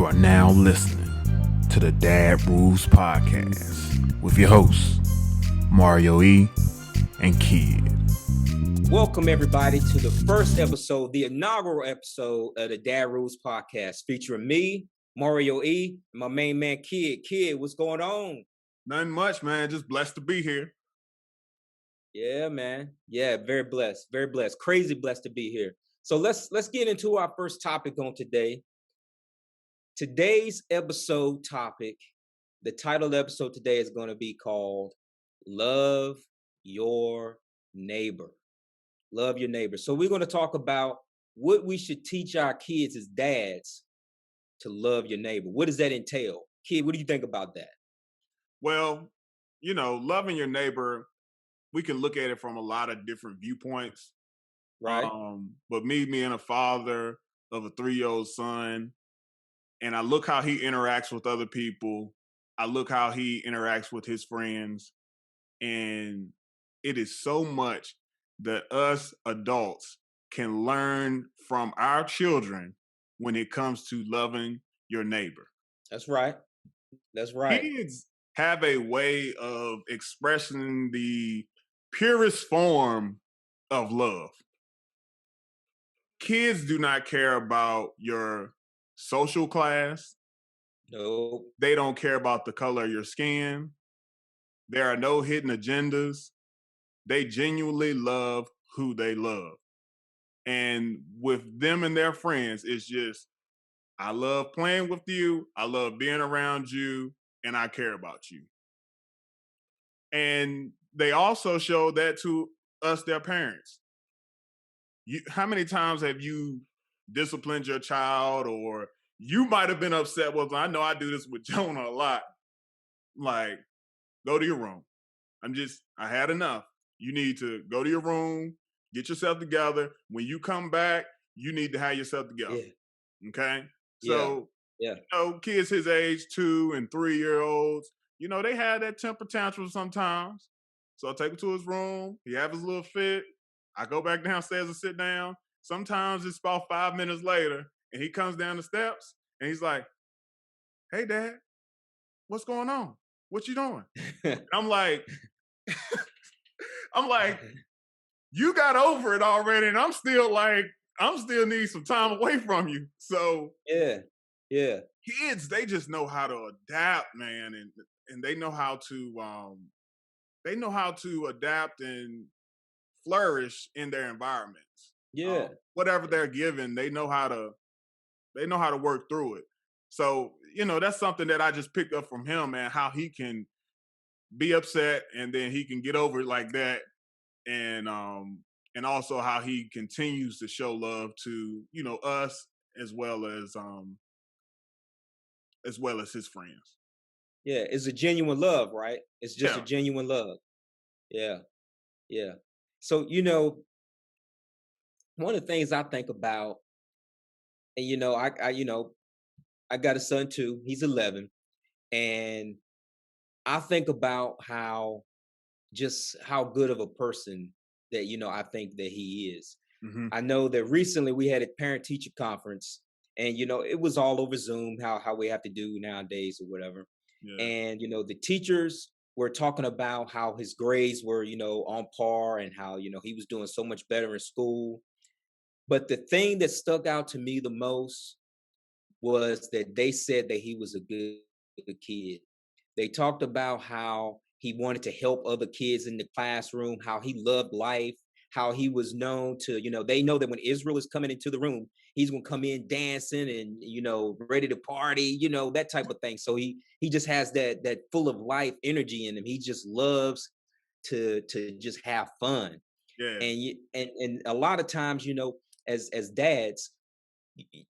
are now listening to the Dad Rules Podcast with your hosts, Mario E. and Kid. Welcome, everybody, to the first episode, the inaugural episode of the Dad Rules Podcast, featuring me, Mario E., and my main man, Kid. Kid, what's going on? Nothing much, man. Just blessed to be here. Yeah, man. Yeah, very blessed. Very blessed. Crazy blessed to be here. So let's get into our first topic on today. Today's episode topic, the title of the episode today is going to be called Love Your Neighbor. Love your neighbor. So we're going to talk about what we should teach our kids as dads to love your neighbor. What does that entail? Kid, what do you think about that? Well, loving your neighbor, we can look at it from a lot of different viewpoints. Right. But me being a father of a 3-year-old son, and I look how he interacts with other people. I look how he interacts with his friends. And it is so much that us adults can learn from our children when it comes to loving your neighbor. That's right. That's right. Kids have a way of expressing the purest form of love. Kids do not care about your social class. No. They don't care about the color of your skin. There are no hidden agendas. They genuinely love who they love. And with them and their friends, it's just, I love playing with you. I love being around you. And I care about you. And they also show that to us, their parents. How many times have you disciplined your child, or you might have been upset with them? I know I do this with Jonah a lot. Like, go to your room. I had enough. You need to go to your room, get yourself together. When you come back, you need to have yourself together. Yeah. Okay? So, kids his age, 2 and 3-year-olds, they have that temper tantrum sometimes. So I take him to his room. He have his little fit. I go back downstairs and sit down. Sometimes it's about 5 minutes later, and he comes down the steps, and he's like, "Hey, Dad, what's going on? What you doing?" I'm like, you got over it already, and I'm still need some time away from you. So yeah. Kids, they just know how to adapt, man, and they know how to adapt and flourish in their environments. Yeah. Whatever they're given, they know how to work through it. So, that's something that I just picked up from him, man, how he can be upset and then he can get over it like that. And also how he continues to show love to, us as well as his friends. Yeah, it's a genuine love, right? It's just a genuine love. Yeah. Yeah. So, one of the things I think about, and I got a son too. He's 11, and I think about how good of a person that I think that he is. Mm-hmm. I know that recently we had a parent teacher conference, and it was all over Zoom, how we have to do nowadays or whatever. Yeah. And the teachers were talking about how his grades were on par, and how he was doing so much better in school. But the thing that stuck out to me the most was that they said that he was a good kid. They talked about how he wanted to help other kids in the classroom, how he loved life, how he was known to, they know that when Israel is coming into the room, he's going to come in dancing and, ready to party, that type of thing. So he just has that full of life energy in him. He just loves to just have fun. Yeah. And a lot of times, as dads,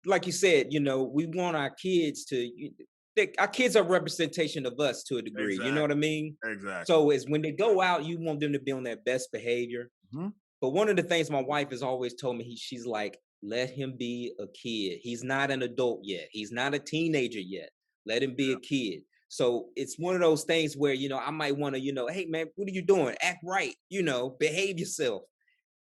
like you said, we want our kids to, our kids are representation of us to a degree. Exactly. You know what I mean? Exactly. So as when they go out, you want them to be on their best behavior. Mm-hmm. But one of the things my wife has always told me, she's like, let him be a kid. He's not an adult yet. He's not a teenager yet. Let him be a kid. So it's one of those things where, I might want to, hey man, what are you doing? Act right, behave yourself.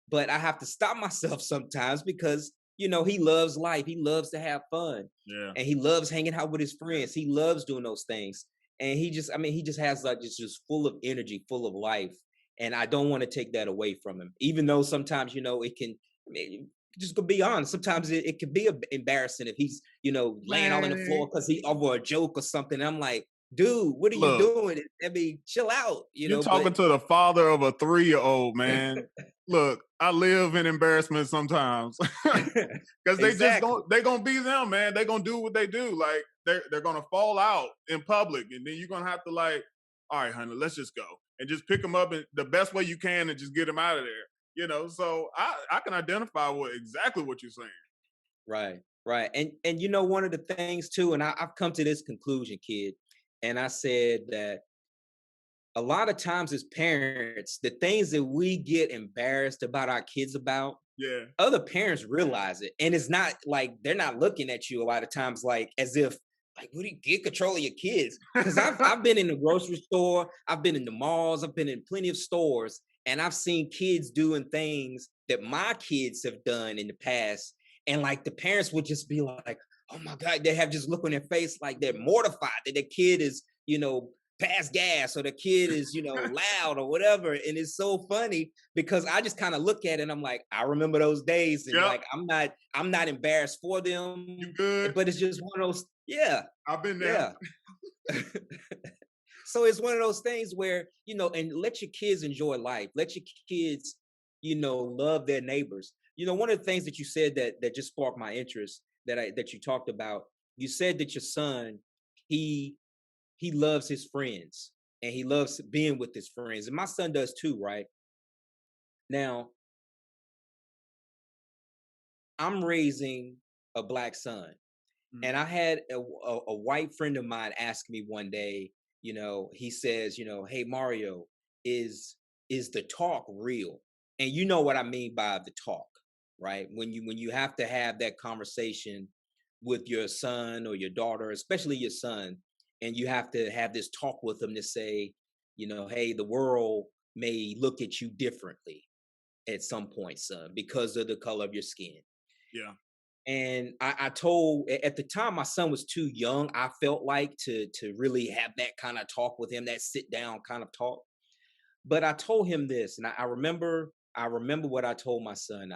But I have to stop myself sometimes because he loves life. He loves to have fun, Yeah. and he loves hanging out with his friends. He loves doing those things, and he just has like just full of energy, full of life, and I don't want to take that away from him. Even though sometimes it can. I mean, just to be honest, sometimes it can be embarrassing if he's laying all on the Man, floor because he over a joke or something. I'm like, dude, what are you look, doing? I mean, chill out, you're But talking to the father of a 3-year-old, man. Look, I live in embarrassment sometimes. Because they just exactly. going they gonna be them, man. They gonna do what they do. Like they're gonna fall out in public, and then you're gonna have to like, all right, honey, let's just go and just pick them up in the best way you can and just get them out of there. So I can identify with exactly what you're saying. Right, right. And one of the things too, and I've come to this conclusion, kid, and I said that a lot of times as parents, the things that we get embarrassed about our kids about, Yeah, other parents realize it. And it's not like they're not looking at you a lot of times like as if like what do you get control of your kids? Because I've been in the grocery store, I've been in the malls, I've been in plenty of stores, and I've seen kids doing things that my kids have done in the past. And like the parents would just be like, oh my God, they have just look on their face like they're mortified that their kid is, past gas or the kid is, loud or whatever. And it's so funny because I just kind of look at it and I'm like, I remember those days, and yep. like I'm not embarrassed for You them, good? but it's just one of those, yeah, I've been there. yeah. So it's one of those things where, and let your kids enjoy life. Let your kids, love their neighbors. One of the things that you said that just sparked my interest that you talked about, you said that your son, he he loves his friends and he loves being with his friends. And my son does too, right? Now, I'm raising a black son. Mm. And I had a white friend of mine ask me one day, he says, hey Mario, is the talk real? And you know what I mean by the talk, right? When you have to have that conversation with your son or your daughter, especially your son, and you have to have this talk with them to say, hey, the world may look at you differently at some point, son, because of the color of your skin. Yeah. And I told at the time my son was too young. I felt like to really have that kind of talk with him, that sit down kind of talk. But I told him this, and I remember what I told my son.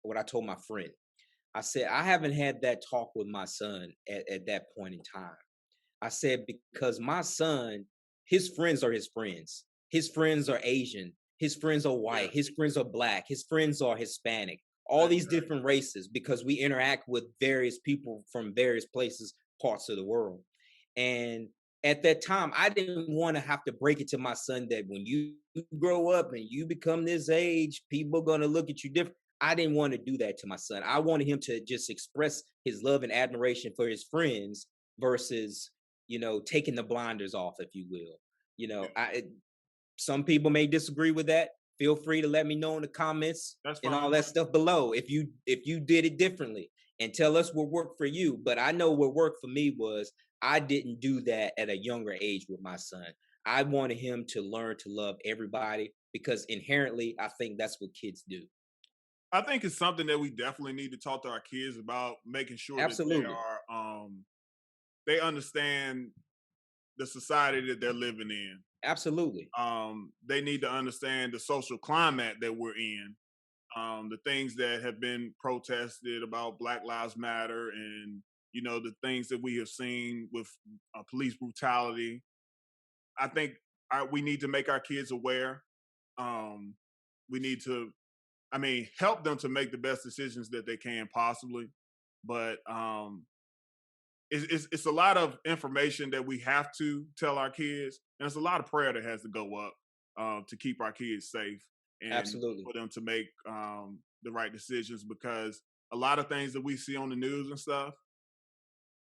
What I told my friend. I said I haven't had that talk with my son at that point in time. I said because my son, his friends are his friends. His friends are Asian. His friends are Yeah. white. His friends are black. His friends are Hispanic. All That's these different races because we interact with various people from various places, parts of the world. And at that time, I didn't want to have to break it to my son that when you grow up and you become this age, people are going to look at you different. I didn't want to do that to my son. I wanted him to just express his love and admiration for his friends versus taking the blinders off, if you will. yeah. Some people may disagree with that. Feel free to let me know in the comments That's and all fine. that stuff below if you did it differently, and tell us what worked for you. But I know what worked for me was I didn't do that at a younger age with my son. I wanted him to learn to love everybody because inherently I think that's what kids do. I think it's something that we definitely need to talk to our kids about, making sure that Absolutely. they understand the society that they're living in. Absolutely. They need to understand the social climate that we're in. The things that have been protested about Black Lives Matter, and the things that we have seen with police brutality. I think we need to make our kids aware. Um, we need to, I mean, help them to make the best decisions that they can possibly. But it's a lot of information that we have to tell our kids, and it's a lot of prayer that has to go up to keep our kids safe and Absolutely. for them to make the right decisions. Because a lot of things that we see on the news and stuff,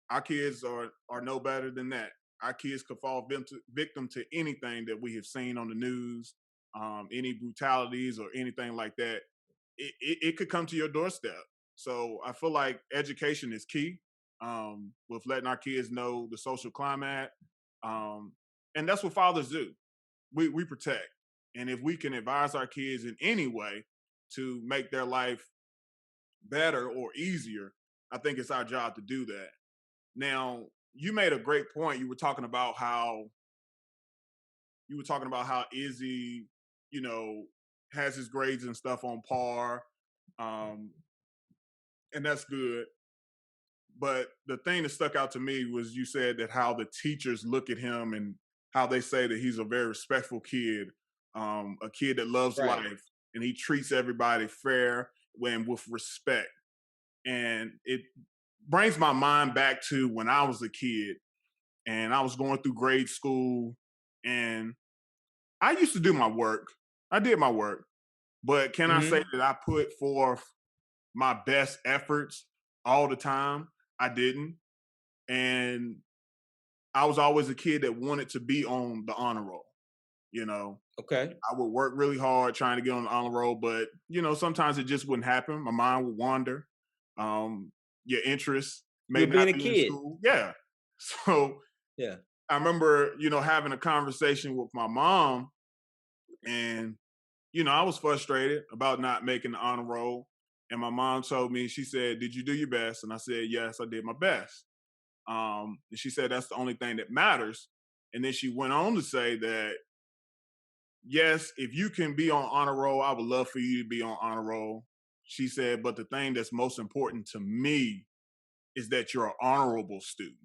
our kids are no better than that. Our kids could fall victim to anything that we have seen on the news, any brutalities or anything like that. It could come to your doorstep. So I feel like education is key, with letting our kids know the social climate, um, and that's what fathers do. We protect, and if we can advise our kids in any way to make their life better or easier, I think it's our job to do that. Now, you made a great point. You were talking about how Izzy, you know, has his grades and stuff on par, um, and that's good. But the thing that stuck out to me was you said that how the teachers look at him and how they say that he's a very respectful kid, a kid that loves Right. life, and he treats everybody fair and with respect. And it brings my mind back to when I was a kid and I was going through grade school, and I used to do my work. I did my work, but can I say Hmm. that I put forth my best efforts all the time? I didn't. And I was always a kid that wanted to be on the honor roll. You know, Okay. I would work really hard trying to get on the honor roll, but sometimes it just wouldn't happen. My mind would wander. Um, your interests may You're being not a be in kid. school. Yeah. So Yeah. I remember, having a conversation with my mom, and I was frustrated about not making the honor roll. And my mom told me, she said, "Did you do your best?" And I said, "Yes, I did my best." And she said that's the only thing that matters. And then she went on to say that yes, if you can be on honor roll, I would love for you to be on honor roll. She said, but the thing that's most important to me is that you're an honorable student.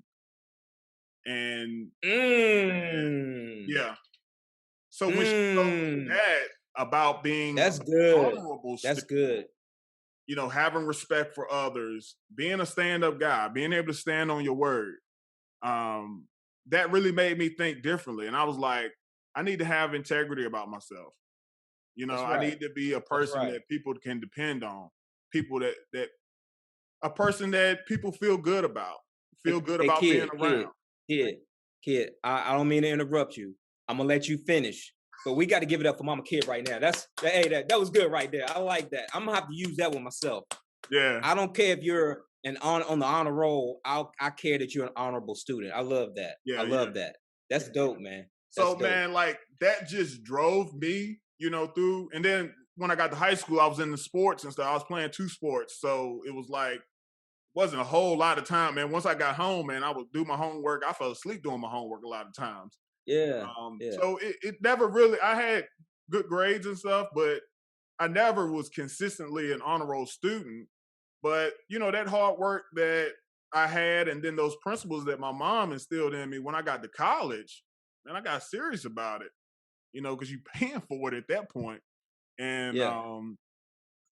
And Mm. yeah, so when she told me Mm. that about being That's an good. honorable That's student, good. having respect for others, being a stand-up guy, being able to stand on your word, um, that really made me think differently. And I was like, I need to have integrity about myself. That's I right. need to be a That's person right. that people can depend on, people that a person that people feel good Hey, about being kid, around. kid, kid. I don't mean to interrupt you. I'm gonna let you finish, but we got to give it up for Mama Kid right now. That was good right there. I like that. I'm gonna have to use that one myself. Yeah, I don't care if you're on the honor roll. I care that you're an honorable student. I love that. I yeah, yeah. love that. That's dope, man. That's So dope. man, like that just drove me, through. And then when I got to high school, I was in the sports and stuff. I was playing two sports, so it was like wasn't a whole lot of time, man. Once I got home, man, I would do my homework. I fell asleep doing my homework a lot of times. Yeah, yeah. So it never really. I had good grades and stuff, but I never was consistently an honor roll student. But that hard work that I had, and then those principles that my mom instilled in me when I got to college, and I got serious about it. Because you paying for it at that point, and Yeah.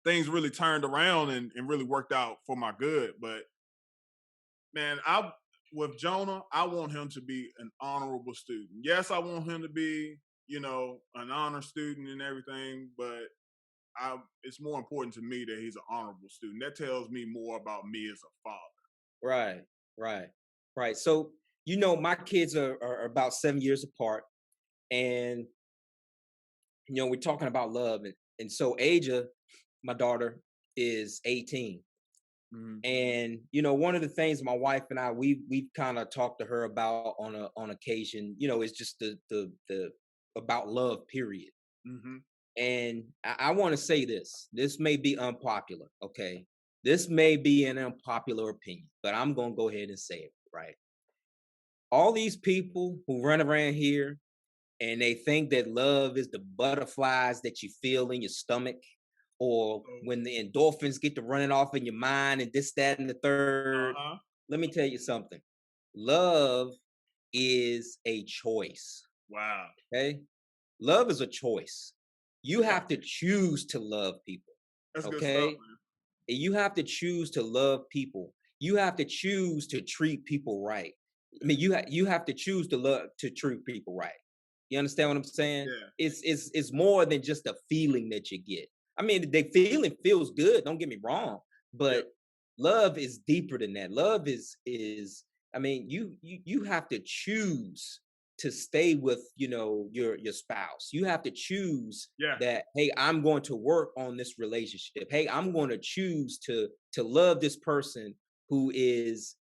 things really turned around and really worked out for my good. But man, I with Jonah, I want him to be an honorable student. Yes, I want him to be, an honor student and everything, but it's more important to me that he's an honorable student. That tells me more about me as a father. Right. Right. Right. So my kids are about 7 years apart, and we're talking about love, and so Aja, my daughter, is 18. Mhm. And one of the things my wife and we've kind of talked to her about on occasion, is just the about love, period. Mhm. And I want to say this may be unpopular, okay? This may be an unpopular opinion, but I'm gonna go ahead and say it, right? All these people who run around here and they think that love is the butterflies that you feel in your stomach, or So, when the endorphins get to running off in your mind, and this, that, and the third. uh-huh. Let me tell you something. Love is a choice. Wow. Okay. Love is a choice. You Yeah, have to choose to love people. that's good stuff, Okay. man. And you have to choose to love people. You have to choose to treat people right. I mean, you have to choose to treat people right. You understand what I'm saying? Yeah. It's more than just a feeling that you get. I mean, the feeling feels good. Don't get me wrong, Yep. but love is deeper than that. Love is. I mean, you have to choose to stay with your spouse. You have to choose Yeah. that, hey, I'm going to work on this relationship. Hey, I'm going to choose to love this person who is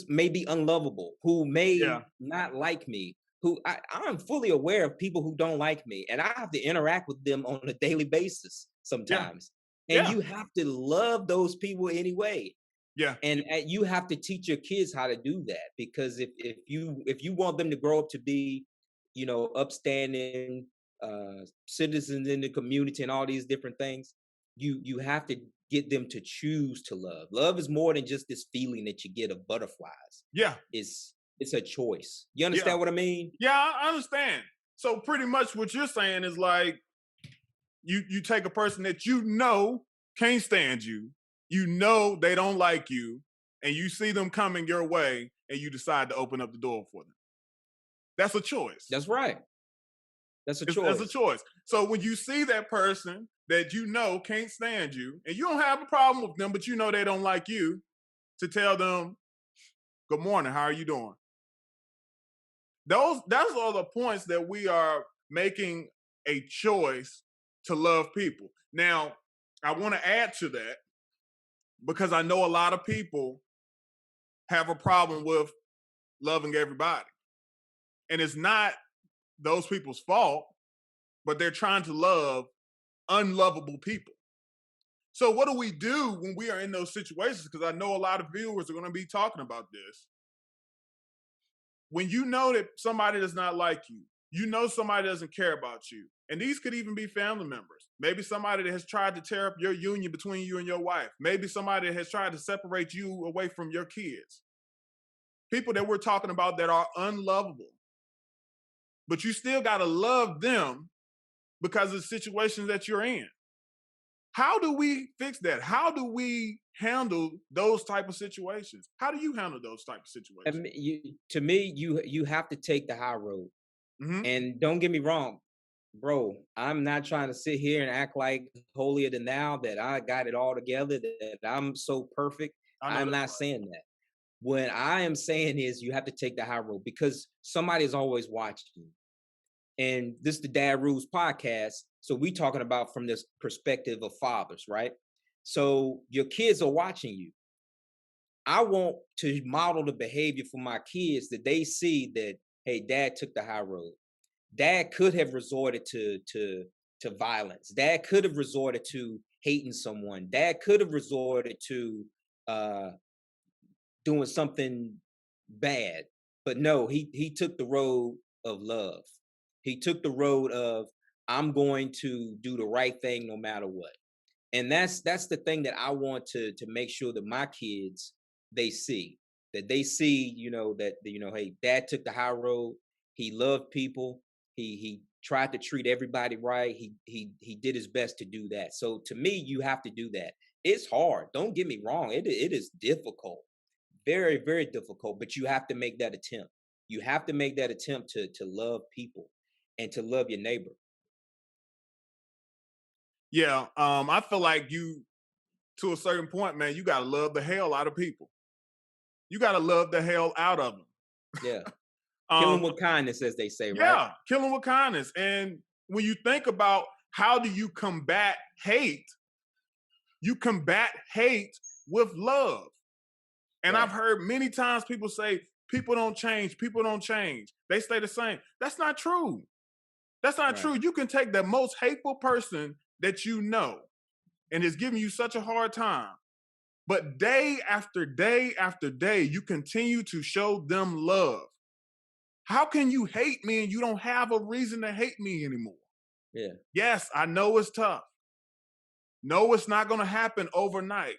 maybe unlovable, who may Yeah. not like me, who I'm fully aware of people who don't like me, and I have to interact with them on a daily basis Yeah. sometimes. And Yeah. you have to love those people anyway. Yeah. And you have to teach your kids how to do that, because if you want them to grow up to be, upstanding citizens in the community and all these different things, you have to get them to choose to love. Love is more than just this feeling that you get of butterflies. Yeah. It's a choice. You Yeah. understand what I mean? Yeah, I understand. So pretty much what you're saying is like you take a person that you know can't stand you, you know they don't like you, and you see them coming your way, and you decide to open up the door for them. That's a choice. That's right. That's a It's a choice. choice. So when you see that person that you know can't stand you, and you don't have a problem with them, but you know they don't like you, to tell them, "Good morning, how are you doing?" Those are the points that we are making a choice to love people. Now, I want to add to that because I know a lot of people have a problem with loving everybody. And it's not those people's fault, but they're trying to love unlovable people. So, what do we do when we are in those situations? Because I know a lot of viewers are going to be talking about this. When you know that somebody does not like you, you know somebody doesn't care about you, and these could even be family members. Maybe somebody that has tried to tear up your union between you and your wife. Maybe somebody that has tried to separate you away from your kids. People that we're talking about that are unlovable. But you still got to love them because of the situations that you're in. How do we fix that? How do we handle those type of situations? How do you handle those type of I situations? mean, to me, you have to take the high road. Hmm. And don't get me wrong, bro, I'm not trying to sit here and act like holier than thou that I got it all together, that I'm so perfect. I know I'm that's not right. saying that. What I am saying is you have to take the high road, because somebody is always watching you. And this is the Dad Rules podcast. So we talking about from this perspective of fathers, right? So your kids are watching you. I want to model the behavior for my kids that they see that, hey, dad took the high road. Dad could have resorted to violence. Dad could have resorted to hating someone. Dad could have resorted to uh doing something bad. But no, he took the road of love. He took the road of, I'm going to do the right thing no matter what. And that's the thing that I want to make sure that my kids, they see, that they see, that hey, dad took the high road. He loved people. He tried to treat everybody right. He did his best to do that. So to me, you have to do that. It's hard, don't get me wrong, it is difficult, very very difficult, but you have to make that attempt. You have to make that attempt to love people and to love your neighbor. Yeah, I feel like you, to a certain point, man, you gotta love the hell out of people. You gotta love the hell out of them. Yeah, kill Um, them with kindness, as they say, right? yeah, kill them with kindness. And when you think about how do you combat hate, you combat hate with love. And I've Right, heard many times people say, people don't change, people don't change. They stay the same. That's not true. That's not right. true. You can take the most hateful person that you know and is giving you such a hard time. But day after day after day, you continue to show them love. How can you hate me and you don't have a reason to hate me anymore? Yeah. Yes, I know it's tough. No, it's not going to happen overnight.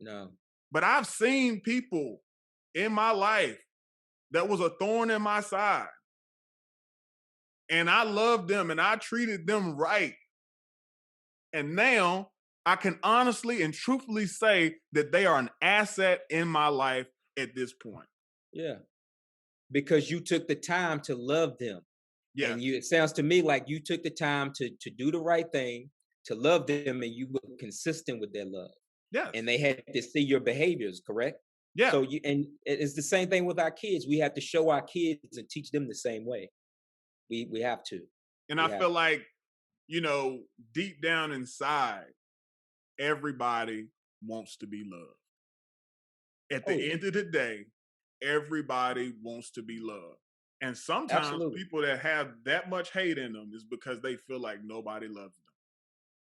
No. But I've seen people in my life that was a thorn in my side. And I loved them and I treated them right. And now I can honestly and truthfully say that they are an asset in my life at this point. Yeah. Because you took the time to love them. And Yes. it sounds to me like you took the time to do the right thing, to love them, and you were consistent with their love. And Yes. they had to see your behaviors, correct? Yeah. So it's the same thing with our kids. We have to show our kids and teach them the same way. We have to. And We I have feel to. like, you know, deep down inside, everybody wants to be loved. At Oh the yeah. end of the day, everybody wants to be loved. And sometimes Absolutely. people that have that much hate in them is because they feel like nobody loves them.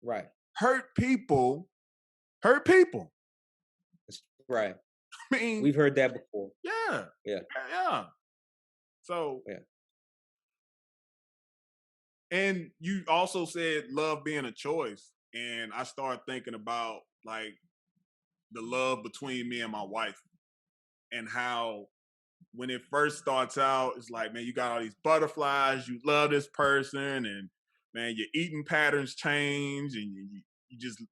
Right. Hurt people hurt people. That's right. I mean, We've heard that before. yeah, Yeah. yeah. So, Yeah. and you also said love being a choice, and I started thinking about like the love between me and my wife, and how when it first starts out, it's like, man, you got all these butterflies, you love this person, and man, your eating patterns change, and you just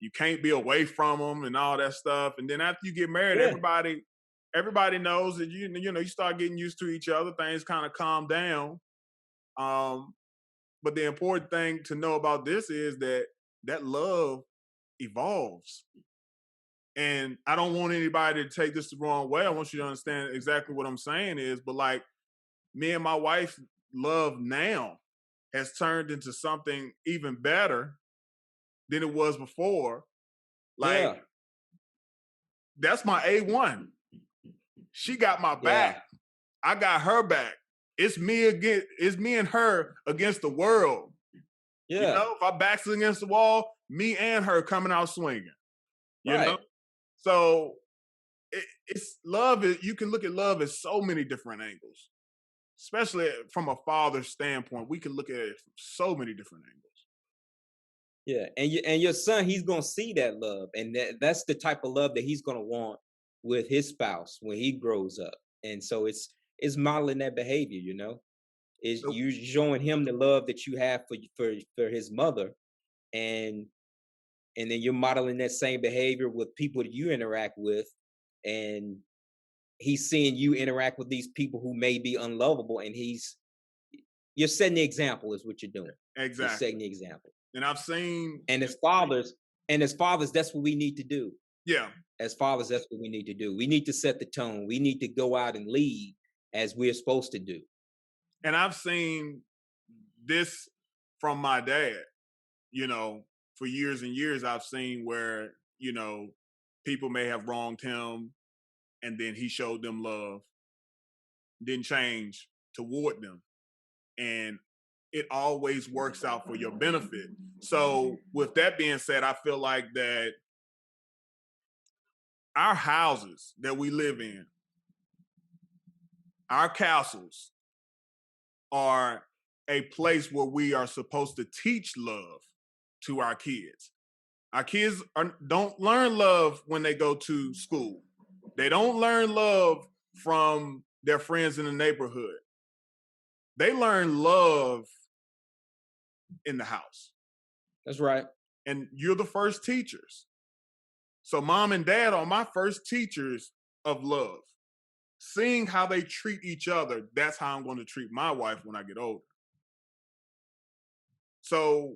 you can't be away from them and all that stuff. And then after you get married, Yeah. everybody knows that you start getting used to each other. Things kind of calm down. Um, but the important thing to know about this is that that love evolves. And I don't want anybody to take this the wrong way. I want you to understand exactly what I'm saying is, but like me and my wife's love now has turned into something even better than it was before. Like, Yeah. that's my A1. She got my Yeah. back. I got her back. It's me and her against the world. You Yeah. know, if our backs against the wall, me and her coming out swinging. You know? Right. So it's love. You can look at love as so many different angles, especially from a father's standpoint. We can look at it from so many different angles. Yeah. And your son, he's gonna see that love. And that's the type of love that he's gonna want with his spouse when he grows up. And so it's modeling that behavior, you know. Is So, you showing him the love that you have for his mother, and then you're modeling that same behavior with people that you interact with, and he's seeing you interact with these people who may be unlovable, and you're setting the example is what you're doing. You're setting exactly. the example. And I've seen, And as fathers, that's what we need to do. yeah, As fathers, that's what we need to do. We need to set the tone. We need to go out and lead as we're supposed to do. and I've seen this from my dad. You know, for years and years, I've seen where people may have wronged him, and then he showed them love, didn't change toward them, and it always works out for your benefit. So, with that being said, I feel like that our houses that we live in, our castles, are a place where we are supposed to teach love to our kids. Our kids don't learn love when they go to school. They don't learn love from their friends in the neighborhood. They learn love in the house. That's right. And you're the first teachers. So mom and dad are my first teachers of love. Seeing how they treat each other, that's how I'm going to treat my wife when I get older. So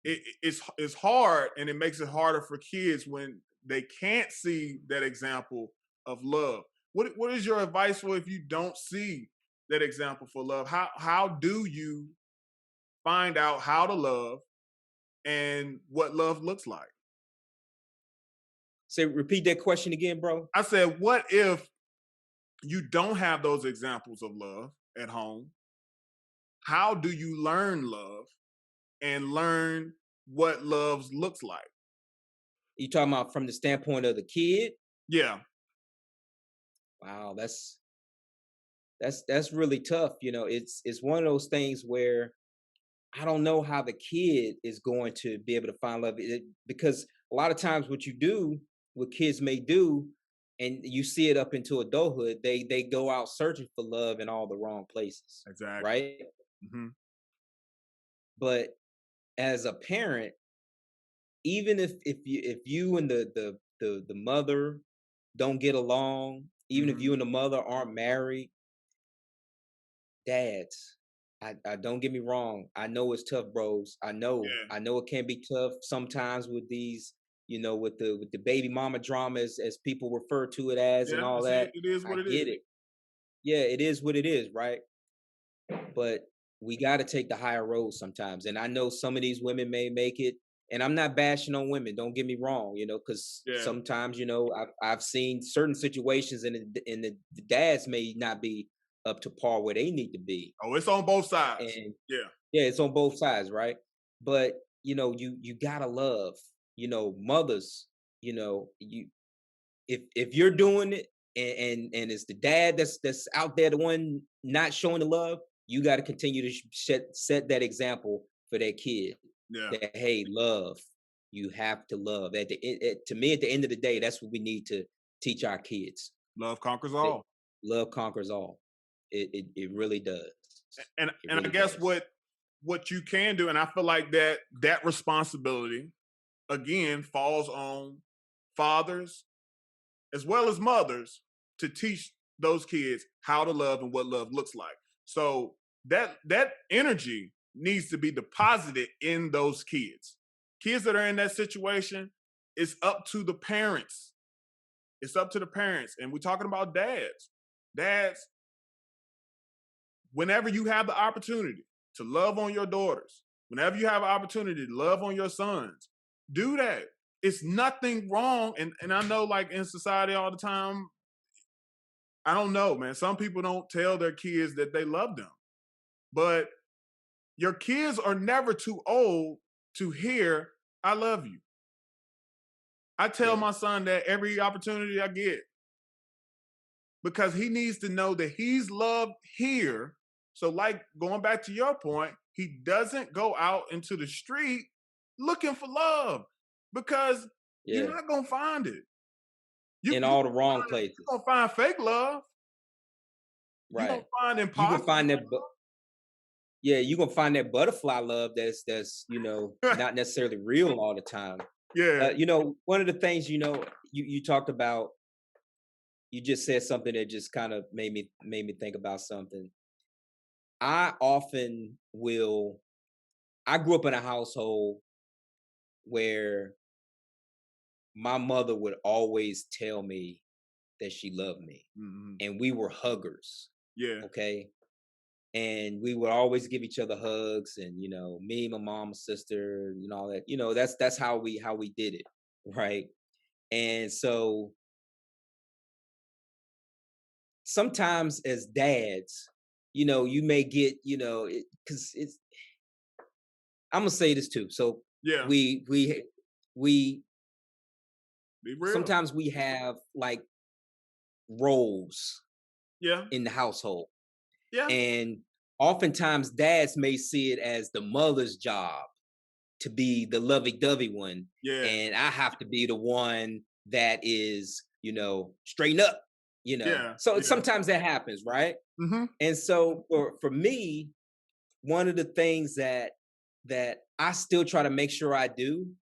it's hard, and it makes it harder for kids when they can't see that example of love. What is your advice for if you don't see that example for love? How do you find out how to love and what love looks like? Say, repeat that question again, bro. I said, what if you don't have those examples of love at home? How do you learn love and learn what love looks like? You talking about from the standpoint of the kid? Yeah, Wow, that's really tough. You know, it's one of those things where I don't know how the kid is going to be able to find love because a lot of times what you do, what kids may do, and you see it up into adulthood, they go out searching for love in all the wrong places, exactly. right? Hmm. But as a parent, even if you and the mother don't get along, even if Hmm. you and the mother aren't married, dads, I don't get me wrong. I know it's tough, bros. I know. Yeah, I know it can be tough sometimes with these, with the baby mama drama as people refer to it as and yeah. all See, that. it is I what it get is. it. Yeah, it is what it is, right? But we got to take the higher road sometimes. And I know some of these women may make it, and I'm not bashing on women. Don't get me wrong, because Yeah. sometimes I've seen certain situations, and the dads may not be up to par where they need to be, Oh, it's on both sides. and Yeah. yeah, it's on both sides, right? But you gotta love, mothers. you if you're doing it and it's the dad that's out there the one not showing the love, you got to continue to set that example for that kid Yeah. that hey, love, you have to love to me at the end of the day, that's what we need to teach our kids. Love conquers That all. love conquers all. It really does. It And I really guess does. what you can do, and I feel like that responsibility again falls on fathers as well as mothers to teach those kids how to love and what love looks like. So that energy needs to be deposited in those kids. Kids that are in that situation, it's up to the parents. It's up to the parents. And we're talking about dads. Dads, whenever you have the opportunity to love on your daughters, whenever you have an opportunity to love on your sons, do that. It's nothing wrong. And I know like in society all the time, I don't know, man. Some people don't tell their kids that they love them. But your kids are never too old to hear, I love you. I tell Yeah. my son that every opportunity I get because he needs to know that he's loved here. So, like going back to your point, he doesn't go out into the street looking for love because you're Yeah. not gonna find it. You In you all the wrong you're places. gonna find fake love. You're gonna Right. find You can imposter. find that yeah, you gonna find that butterfly love that's not necessarily real all the time. Yeah. One of the things you talked about, you just said something that just kind of made me think about something. I often will. I grew up in a household where my mother would always tell me that she loved me, Mhm. and we were huggers. Yeah. Okay, and we would always give each other hugs, and me, my mom, my sister, all that. That's how we did it, right? And so sometimes as dads, you may get, because it's. I'm gonna say this too. So Yeah. we Be real. sometimes we have like roles Yeah. in the household, Yeah. and oftentimes dads may see it as the mother's job to be the lovey-dovey one, Yeah. and I have to be the one that is, straighten up, Yeah. So Yeah. sometimes that happens, right? Mhm. And so for me, one of the things that I still try to make sure I do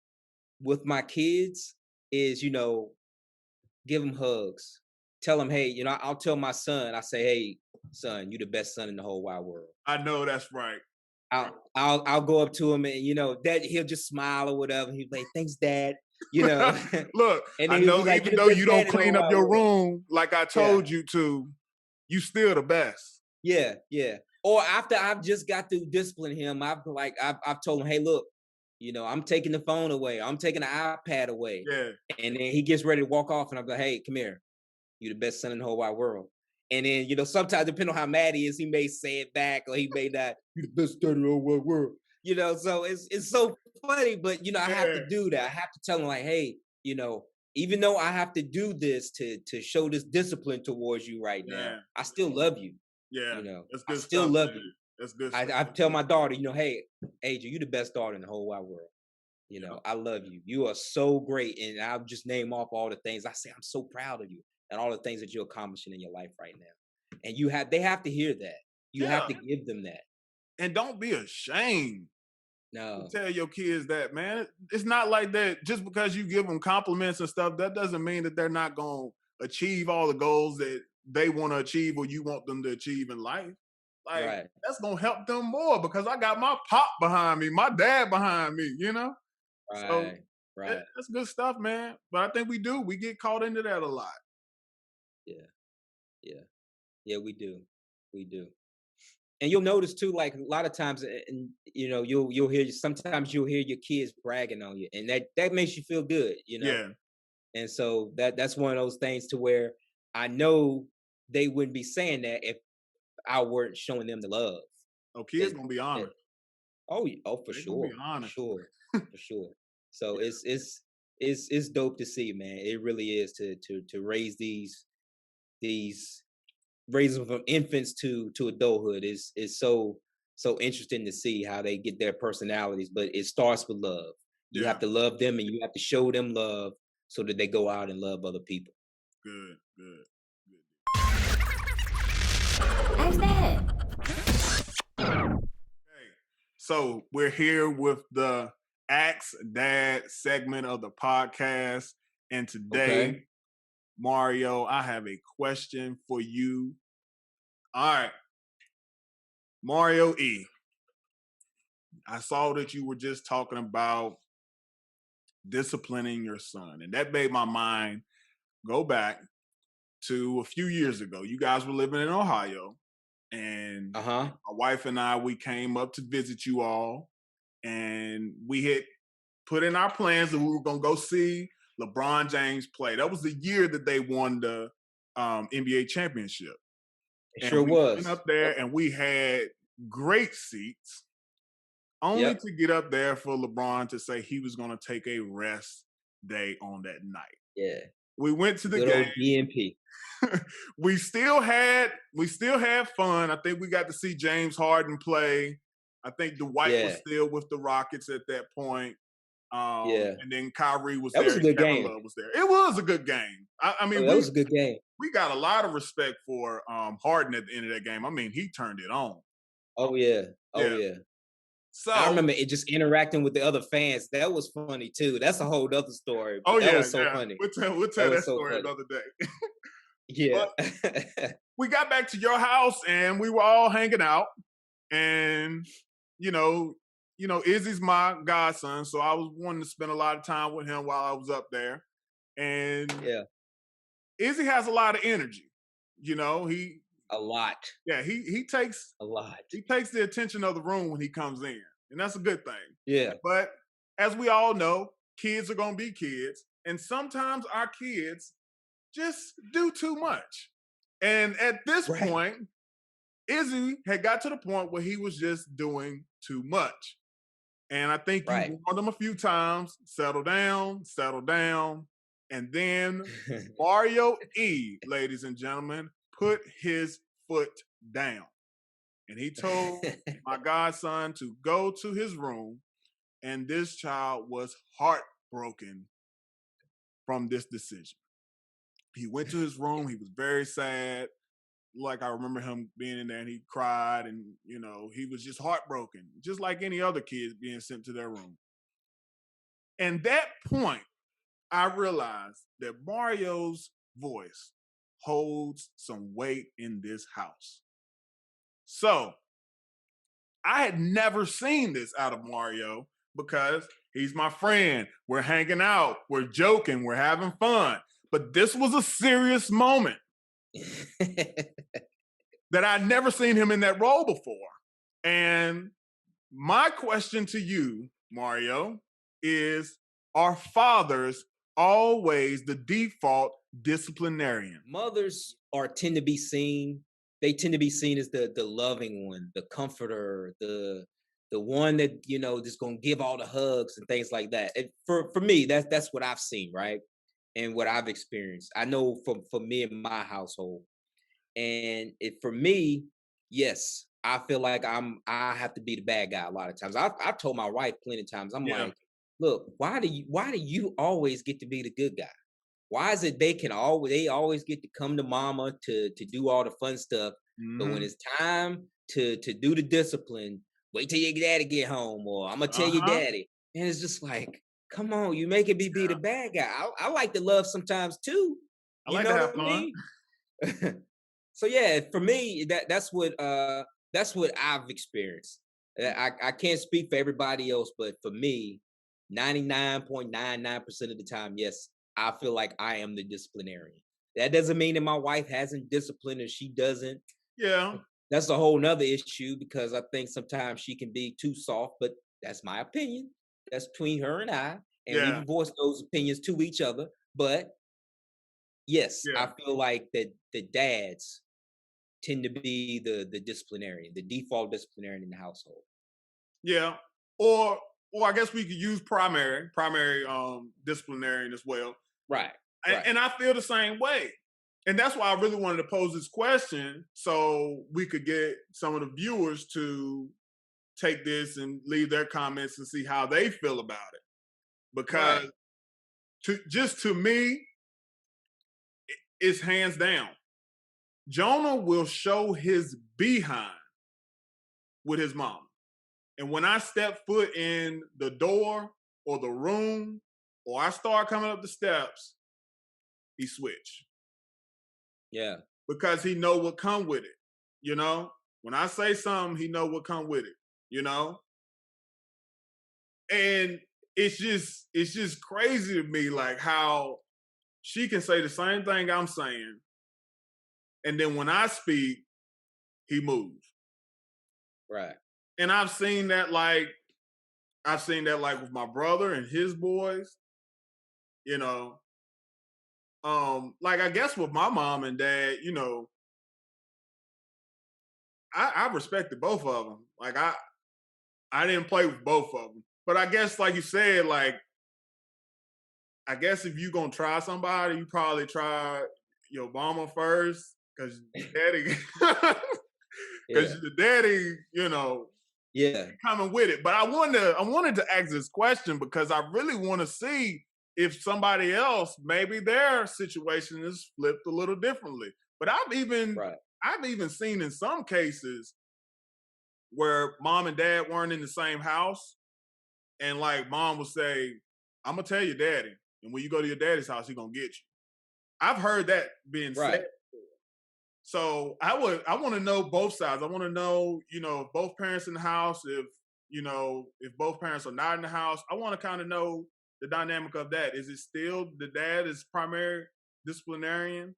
with my kids is, give them hugs. Tell them, hey, I'll tell my son, I say, hey, son, you the best son in the whole wide world. I know that's right. I'll go up to him, and that he'll just smile or whatever. He'll be like, "Thanks, Dad." You know, Look, and I then he'll be know like, even "You're though the you best dad don't in the whole clean up wide your world." room like I Yeah, told you to, you still the best. yeah, yeah. Or after I've just got to discipline him, I've told him, "Hey, look, I'm taking the phone away. I'm taking the iPad away," Yeah. and then he gets ready to walk off, and I'm like, "Hey, come here. You the best son in the whole wide world." And then, sometimes depending on how mad he is, he may say it back or he may not. You the best son in the whole wide world. So it's so funny, but I have to Yeah. do that. I have to tell him like, hey, even though I have to do this to show this discipline towards you right now, Yeah. I still love you. Yeah. That's I good still stuff, love you. man. That's good I, stuff. I tell my daughter, hey, Adrian, you the best daughter in the whole wide world. Yeah. I love you. You are so great. And I'll just name off all the things. I say, I'm so proud of you and all the things that you're accomplishing in your life right now. And they have to hear that. You have Yeah. to give them that. And don't be ashamed to No, tell your kids that, man. It's not like that just because you give them compliments and stuff, that doesn't mean that they're not going to achieve all the goals that they want to achieve or you want them to achieve in life. Like, right, that's going to help them more because I got my pop behind me, my dad behind me. So right, right. that's good stuff, man. But I think we get caught into that a lot. Yeah, yeah, yeah, we do. We do. And you'll notice too, like a lot of times, and you'll hear sometimes you'll hear your kids bragging on you, and that makes you feel good. Yeah. And so that's one of those things to where I know they wouldn't be saying that if I weren't showing them the love. Oh, kids That, gonna be that honored. oh, oh, for They're gonna be sure, for honored. sure, for sure. So it's it's dope to see, man. It really is to raise these raise them from infants to adulthood is so interesting to see how they get their personalities. But it starts with love. You Yeah, have to love them and you have to show them love so that they go out and love other people. good, good, good. Ask that. Okay, so we're here with the Axe Dad segment of the podcast, and Okay. today, Mario, I have a question for you. All right, Mario E. I saw that you were just talking about disciplining your son, and that made my mind go back to a few years ago. You guys were living in Ohio, and Uh-huh. my wife and I, we came up to visit you all, and we had put in our plans that we were going to go see LeBron James play. That was the year that they won the NBA championship. It And sure we went was. up there Yep. and we had great seats, only Yep. to get up there for LeBron to say he was going to take a rest day on that night. Yeah. We went to the Good game. old DNP. we still had fun. I think we got to see James Harden play. I think Dwight was Yeah. still with the Rockets at that point. Yeah. And then Kyrie was That there was a and good Kevin game. Love was there. It was a good game. I Oh, mean, that we was a good game. we got a lot of respect for Harden at the end of that game. I mean, he turned it on. Oh yeah. Oh Yeah. yeah. I So, remember it just interacting with the other fans. That was funny too. That's a whole other story, oh but that yeah, was so yeah. funny. We'll tell That that was so story funny. another day. Yeah. But we got back to your house and we were all hanging out. And you know, Izzy's my godson, so I was wanting to spend a lot of time with him while I was up there. And Yeah. Izzy has a lot of energy. He A lot. yeah, he takes A lot. he takes the attention of the room when he comes in. And that's a good thing. Yeah. But as we all know, kids are gonna be kids. And sometimes our kids just do too much. And at this Right. point, Izzy had got to the point where he was just doing too much. And I think you Right. warned him a few times, settle down, settle down. And then Mario E, ladies and gentlemen, put his foot down. And he told my godson to go to his room. And this child was heartbroken from this decision. He went to his room. He was very sad. Like I remember him being in there and he cried and, he was just heartbroken, just like any other kids being sent to their room. And that point, I realized that Mario's voice holds some weight in this house. So I had never seen this out of Mario because he's my friend. We're hanging out, we're joking, we're having fun. But this was a serious moment that I'd never seen him in that role before. And my question to you, Mario, is are fathers always the default disciplinarian? Mothers are tend to be seen. They tend to be seen as the loving one, the comforter, the one that just gonna give all the hugs and things like that. For me, that's what I've seen, right, and what I've experienced. I know for me in my household, and for me, yes, I feel like I have to be the bad guy a lot of times. I've told my wife plenty of times. I'm Yeah. like, look, why do you always get to be the good guy? Why is it they always get to come to mama to do all the fun stuff, but when Mm-hmm. it's time to do the discipline, wait till your daddy get home, or I'm gonna tell your Uh-huh. daddy. And it's just like, come on, you making me be Yeah. the bad guy. I like to love sometimes too. I You like to know have what I fun. mean? So yeah, for me, that's what I've experienced. I can't speak for everybody else, but for me, 99.99% of the time, yes, I feel like I am the disciplinarian. That doesn't mean that my wife hasn't disciplined or she doesn't. Yeah. That's a whole nother issue because I think sometimes she can be too soft, but that's my opinion. That's between her and I, and Yeah. we've voiced those opinions to each other. But yes, Yeah. I feel like that the dads tend to be the disciplinarian, the default disciplinarian in the household. Yeah. Or well, I guess we could use primary disciplinarian as well. Right. And I feel the same way. And that's why I really wanted to pose this question so we could get some of the viewers to take this and leave their comments and see how they feel about it. Because to me, it's hands down. Jonah will show his behind with his mom. And when I step foot in the door or the room or I start coming up the steps, he switch. Yeah. Because he know what come with it. You know? When I say something, he know what come with it. You know? And it's just crazy to me, like how she can say the same thing I'm saying, and then when I speak, he moves. Right. And I've seen that like with my brother and his boys, you know. Like I guess with my mom and dad, you know, I respected both of them. Like I didn't play with both of them. But I guess, like you said, like, I guess if you're going to try somebody, you probably try your mama first because daddy, because the daddy, you know, coming with it. But I wanted to ask this question because I really want to see if somebody else, maybe their situation is flipped a little differently. But I've even seen in some cases where mom and dad weren't in the same house. And like mom would say, I'm gonna tell your daddy. And when you go to your daddy's house, he's gonna get you. I've heard that being said. So I want to know both sides. I want to know, you know, if both parents in the house, if both parents are not in the house. I want to kind of know the dynamic of that. Is it still the dad is primary disciplinarian?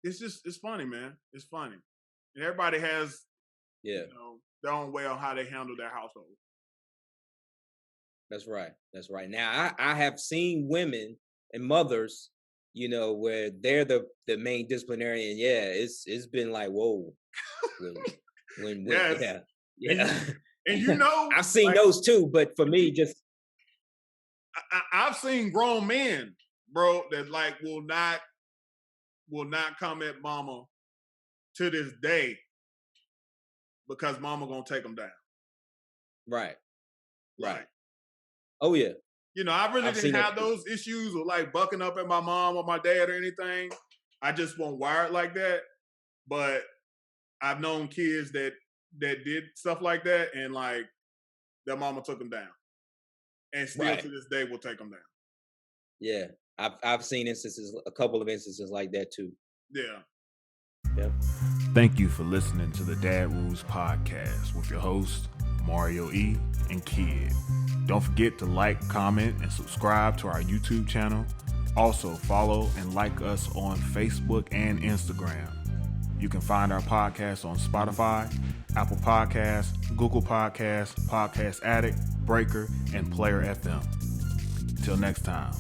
It's funny, man. It's funny. And everybody has you know, their own way on how they handle their household. That's right. That's right. Now, I have seen women and mothers, you know, where they're the main disciplinarian. Yeah, it's been like, whoa. When yes. Yeah. And you know, I've seen those too, but for me, just I've seen grown men, bro, that like will not come at mama to this day because mama gonna take them down. Right. Oh yeah. You know, I really didn't have those issues with like bucking up at my mom or my dad or anything. I just wasn't wired like that. But I've known kids that did stuff like that, and like their mama took them down, and still to this day will take them down. Yeah, I've seen a couple of instances like that too. Yeah. Yep. Thank you for listening to the Dad Rules Podcast with your hosts, Mario E. and Kid. Don't forget to like, comment, and subscribe to our YouTube channel. Also, follow and like us on Facebook and Instagram. You can find our podcast on Spotify, Apple Podcasts, Google Podcasts, Podcast Addict, Breaker, and Player FM. Till next time.